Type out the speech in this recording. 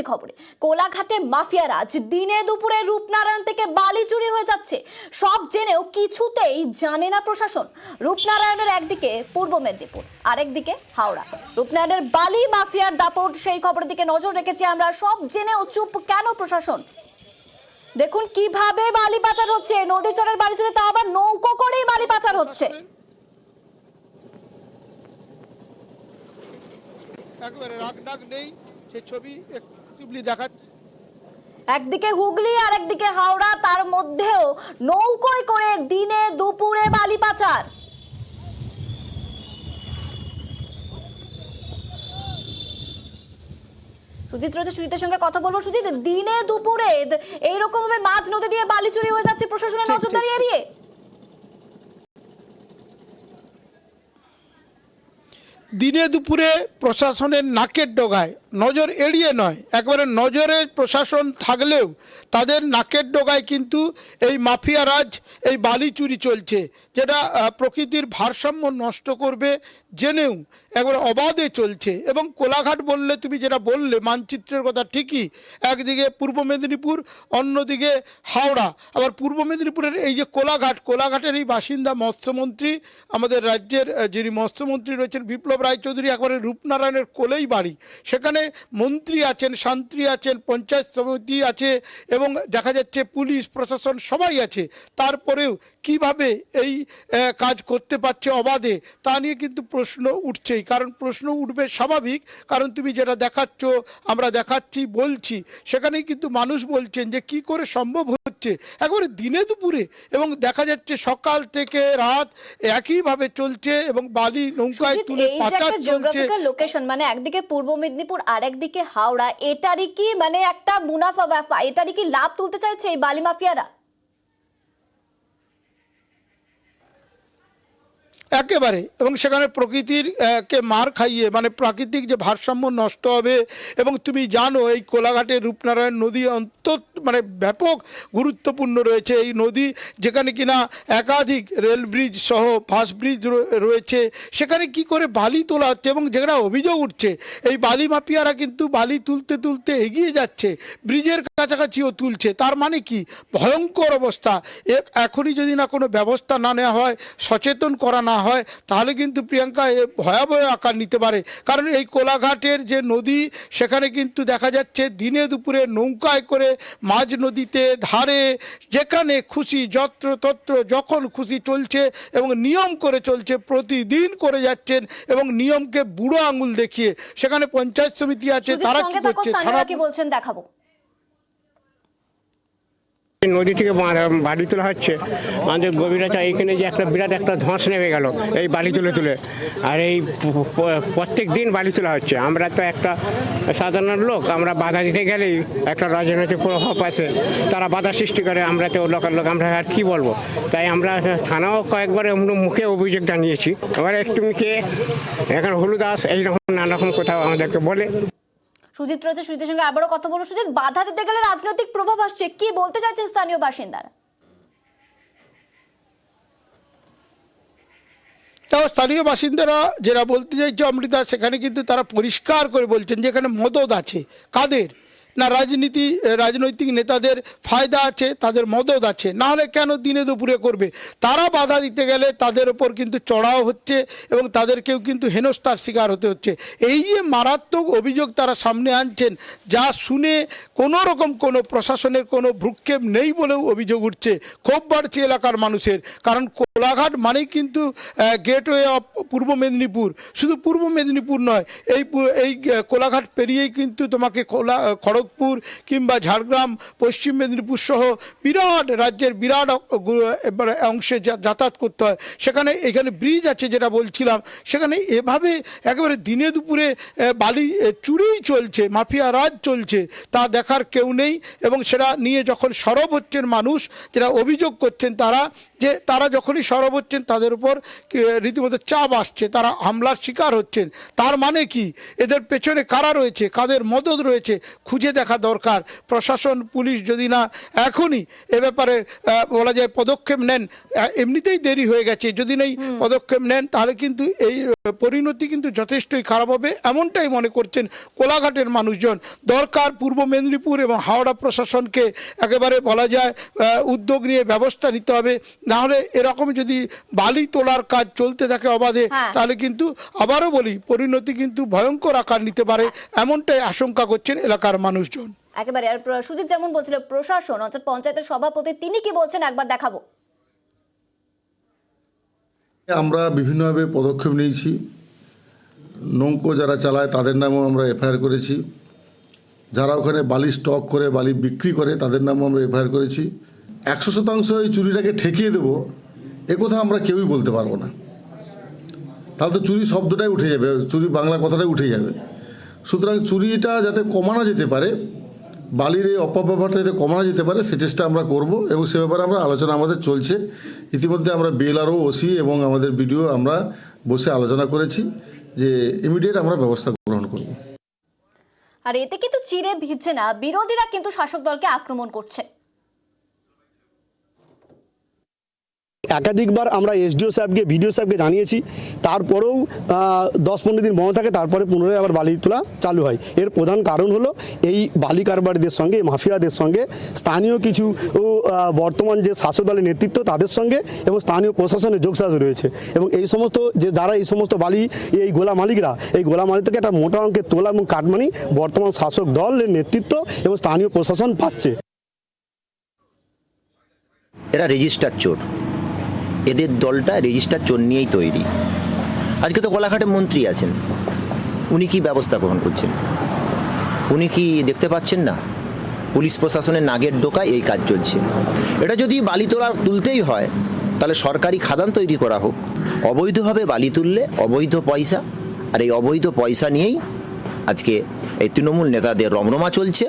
খবরে কোলাঘাটে মাফিয়া রাজ দিনে দুপুরে রূপনারায়ণ থেকে বালি চুরি হয়ে যাচ্ছে। সব জেনেও কিছুতেই জানে না প্রশাসন। রূপনারায়ণের একদিকে পূর্ব মেদিনীপুর, আরেকদিকে হাওড়া। রূপনারায়ণের বালি মাফিয়ার দাপট, সেই খবরের দিকে নজর রেখেছি আমরা। সব জেনেও চুপ কেন প্রশাসন? দেখুন কিভাবে বালি পাচার হচ্ছে, নদী চরের বালি চুরি, তা আবার নৌকো করেই বালি পাচার হচ্ছে। একবারে রাগ ডাক নেই, যে ছবি দেখাচ্ছে। একদিকে হুগলি আর একদিকে হাওড়া, তার মধ্যেও নৌকোয় করে দিনে দুপুরে বালি পাচার। সুজিত রয়েছে, সুজিতের সঙ্গে কথা বলবো। সুজিত, দিনে দুপুরে এইরকম ভাবে মাঝ নদী দিয়ে বালি চুরি হয়ে যাচ্ছে প্রশাসনের নজরদারি এড়িয়ে। দিনে দুপুরে প্রশাসনের নাকের ডগায়, নজর এড়িয়ে নয়, একবারে নজরে প্রশাসন থাকলেও তাদের নাকের ডগায় কিন্তু এই মাফিয়া রাজ, এই বালি চুরি চলছে, যেটা প্রকৃতির ভারসাম্য নষ্ট করবে জেনেও একবারে অবাধে চলছে। এবং কোলাঘাট বললে, তুমি যেটা বললে মানচিত্রের কথা, ঠিকই, একদিকে পূর্ব মেদিনীপুর, অন্যদিকে হাওড়া। আবার পূর্ব মেদিনীপুরের এই যে কোলাঘাটের এই বাসিন্দা মৎস্যমন্ত্রী, আমাদের রাজ্যের যিনি মৎস্যমন্ত্রী রয়েছেন বিপ্লব রায়চৌধুরী, একবারে রূপনারায়ণের কোলেই বাড়ি। সেখানে মন্ত্রী আছেন, শান্তি আছেন, পঞ্চায়েত সমিতি আছে এবং দেখা যাচ্ছে পুলিশ প্রশাসন সবাই আছে। তারপরেও কিভাবে এই কাজ করতে পারছে অবাধে, তা নিয়ে কিন্তু প্রশ্ন উঠছেই। কারণ প্রশ্ন উঠবে স্বাভাবিক, কারণ তুমি যেটা দেখাচ্ছ, আমরা দেখাচ্ছি, বলছি, সেখানেই কিন্তু মানুষ বলছেন যে কি করে সম্ভব হচ্ছে একবারে দিনে দুপুরে। এবং দেখা যাচ্ছে সকাল থেকে রাত একইভাবে চলছে এবং বালি নৌকায় তুলে পাচার চলছে। লোকেশন মানে একদিকে পূর্ব মেদিনীপুর আর একদিকে হাওড়া, এটারই কি মানে একটা মুনাফা ব্যাপার, এটারই কি লাভ তুলতে চাইছে এই বালি মাফিয়ারা? একেবারে, এবং সেখানে প্রকৃতির কে মার খাইয়ে, মানে প্রাকৃতিক যে ভারসাম্য নষ্ট হবে। এবং তুমি জানো এই কোলাঘাটের রূপনারায়ণ নদী মানে ব্যাপক গুরুত্বপূর্ণ রয়েছে এই নদী, যেখানে কিনা একাধিক রেল ব্রিজ সহ বাস ব্রিজ রয়েছে। সেখানে কি করে বালি তোলা হচ্ছে এবং যেখানে অভিযোগ উঠছে এই বালি মাফিয়ারা কিন্তু বালি তুলতে তুলতে এগিয়ে যাচ্ছে, ব্রিজের কাছাকাছিও তুলছে। তার মানে কি ভয়ঙ্কর অবস্থা। এখনই যদি না কোনো ব্যবস্থা না নেওয়া হয়, সচেতন করা না হয়, তাহলে কিন্তু প্রিয়াঙ্কা ভয়াবহ আকার নিতে পারে। কারণ এই কোলাঘাটের যে নদী, সেখানে কিন্তু দেখা যাচ্ছে দিনে দুপুরে নৌকায় করে মাঝ নদীতে ধারে যেখানে খুশি যত্রতত্র যখন খুশি চলছে এবং নিয়ম করে চলছে, প্রতিদিন করে যাচ্ছেন এবং নিয়মকে বুড়ো আঙুল দেখিয়ে। সেখানে পঞ্চায়েত সমিতি আছে, তারা কি করছে, তারা কি বলছেন দেখাবো। নদী থেকে বালি তোলা হচ্ছে, আমাদের গভীরতা এইখানে যে একটা বিরাট একটা ধস নেমে গেল এই বালি তুলে তুলে। আর এই প্রত্যেক দিন বালি তোলা হচ্ছে। আমরা তো একটা সাধারণ লোক, আমরা বাধা দিতে গেলেই একটা রাজনৈতিক প্রভাব আছে, তারা বাধা সৃষ্টি করে। আমরা তো লোকাল লোক, আমরা আর কি বলবো। তাই আমরা থানাও কয়েকবার মুখে অভিযোগ জানিয়েছি। এবার একটু মুখে এখন হলুদাস এইরকম নানা রকম কোথাও আমাদেরকে বলে। সুজিত রয়েছে, সুজিতের সঙ্গে আবারও কথা বলবো। সুজিত, বাধা দিতে গেলে রাজনৈতিক প্রভাব আসছে, কি বলতে চাইছেন স্থানীয় বাসিন্দারা? তাও স্থানীয় বাসিন্দারা যেটা বলতে চাইছে অমৃতা, সেখানে কিন্তু তারা পরিষ্কার করে বলছেন যে এখানে মদদ আছে। কাদের? না রাজনৈতিক নেতাদের ফায়দা আছে, তাদের মদদ আছে, না হলে কেন দিনে দুপুরে করবে? তারা বাধা দিতে গেলে তাদের ওপর কিন্তু চড়াও হচ্ছে এবং তাদেরকেও কিন্তু হেনস্থার শিকার হতে হচ্ছে। এই যে মারাত্মক অভিযোগ তারা সামনে আনছেন, যা শুনে কোনো রকম কোনো প্রশাসনের কোনো ভ্রুক্ষেপ নেই বলেও অভিযোগ উঠছে। ক্ষোভ বাড়ছে এলাকার মানুষের। কারণ কোলাঘাট মানেই কিন্তু গেটওয়ে অফ পূর্ব মেদিনীপুর। শুধু পূর্ব মেদিনীপুর নয়, এই কোলাঘাট পেরিয়েই কিন্তু তোমাকে খড়গপুর কিংবা ঝাড়গ্রাম, পশ্চিম মেদিনীপুর সহ বিরাট রাজ্যের বিরাট অংশে যাতায়াত করতে হয়। এখানে ব্রিজ আছে যেটা বলছিলাম, সেখানে এভাবে একেবারে দিনে দুপুরে বালি চুরিই চলছে, মাফিয়া রাজ চলছে, তা দেখার কেউ নেই। এবং সেটা নিয়ে যখন সরব হচ্ছেন মানুষ, যারা অভিযোগ করছেন, তারা যখনই সরব হচ্ছেন তাদের উপর রীতিমতো চাপ আসছে, তারা হামলার শিকার হচ্ছেন। তার মানে কি? এদের পেছনে কারা রয়েছে, কাদের মদদ রয়েছে, খুঁজে দেখা দরকার। প্রশাসন পুলিশ যদি না এখনই এ ব্যাপারে বলা যায় পদক্ষেপ নেন, এমনিতেই দেরি হয়ে গেছে, যদি নেই পদক্ষেপ নেন তাহলে কিন্তু এই পরিণতি কিন্তু যথেষ্টই খারাপ হবে, এমনটাই মনে করছেন কোলাঘাটের মানুষজন। দরকার পূর্ব মেদিনীপুর এবং হাওড়া প্রশাসনকে একেবারে বলা যায় উদ্যোগ নিয়ে ব্যবস্থা নিতে হবে, নাহলে এরকম যদি বালি তোলার কাজ চলতে থাকে অবাধে তাহলে কিন্তু আবারও বলি পরিণতি কিন্তু ভয়ঙ্কর আকার নিতে পারে, এমনটাই আশঙ্কা করছেন এলাকার মানুষজন। একেবারে। আর সুজিত যেমন বলছিল, প্রশাসন অর্থাৎ পঞ্চায়েতের সভাপতি তিনি কি বলছেন একবার দেখাবো। আমরা বিভিন্নভাবে পদক্ষেপ নিয়েছি। নৌকো যারা চালায় তাদের নামেও আমরা এফআইআর করেছি, যারা ওখানে বালি স্টক করে বালি বিক্রি করে তাদের নামেও আমরা এফআইআর করেছি। 100% এই চুরিটাকে ঠেকিয়ে দেবো এ কথা আমরা কেউই বলতে পারবো না, তাহলে তো চুরি শব্দটাই উঠে যাবে, চুরি বাংলা কথাটাই উঠে যাবে। সুতরাং চুরিটা যাতে কমানো যেতে পারে, বালির এই অপব্যবহারটা যাতে কমানো যেতে পারে সে চেষ্টা আমরা করব, এবং সে ব্যাপারে আমরা আলোচনা আমাদের চলছে। ইতিমধ্যে আমরা বিএলআরও, ওসি এবং আমাদের বিডিও আমরা বসে আলোচনা করেছি যে ইমিডিয়েট আমরা ব্যবস্থা গ্রহণ করব। আর এতে কিন্তু চিরে ভিজছে না, বিরোধীরা কিন্তু শাসক দলকে আক্রমণ করছে। একাধিকবার আমরা এসডিও সাহেবকে, বিডিও সাহেবকে জানিয়েছি, তারপরেও 10-15 দিন বন্ধ থাকে, তারপরে পুনরায় আবার বালি তোলা চালু হয়। এর প্রধান কারণ হলো এই বালি কারবারিদের সঙ্গে, মাফিয়াদের সঙ্গে স্থানীয় কিছু বর্তমান যে শাসক দলের নেতৃত্ব তাদের সঙ্গে এবং স্থানীয় প্রশাসনের যোগসাজ রয়েছে, এবং এই সমস্ত যে যারা এই সমস্ত বালি এই গোলা মালিকরা, এই গোলা মালিক থেকে একটা মোটা অঙ্কের তোলা এবং কাটমানি বর্তমান শাসক দলের নেতৃত্ব এবং স্থানীয় প্রশাসন পাচ্ছে। এরা রেজিস্টার চোর, এদের দলটা রেজিস্টার চোর নিয়েই তৈরি। আজকে তো কোলাঘাটে মন্ত্রী আছেন, উনি কি ব্যবস্থা গ্রহণ করছেন? উনি কি দেখতে পাচ্ছেন না পুলিশ প্রশাসনের নাগের ডোকায় এই কাজ চলছে? এটা যদি বালি তুলতেই হয় তাহলে সরকারি খাদান তৈরি করা হোক। অবৈধভাবে বালি তুললে অবৈধ পয়সা, আর এই অবৈধ পয়সা নিয়েই আজকে এই তৃণমূল নেতাদের রমরমা চলছে।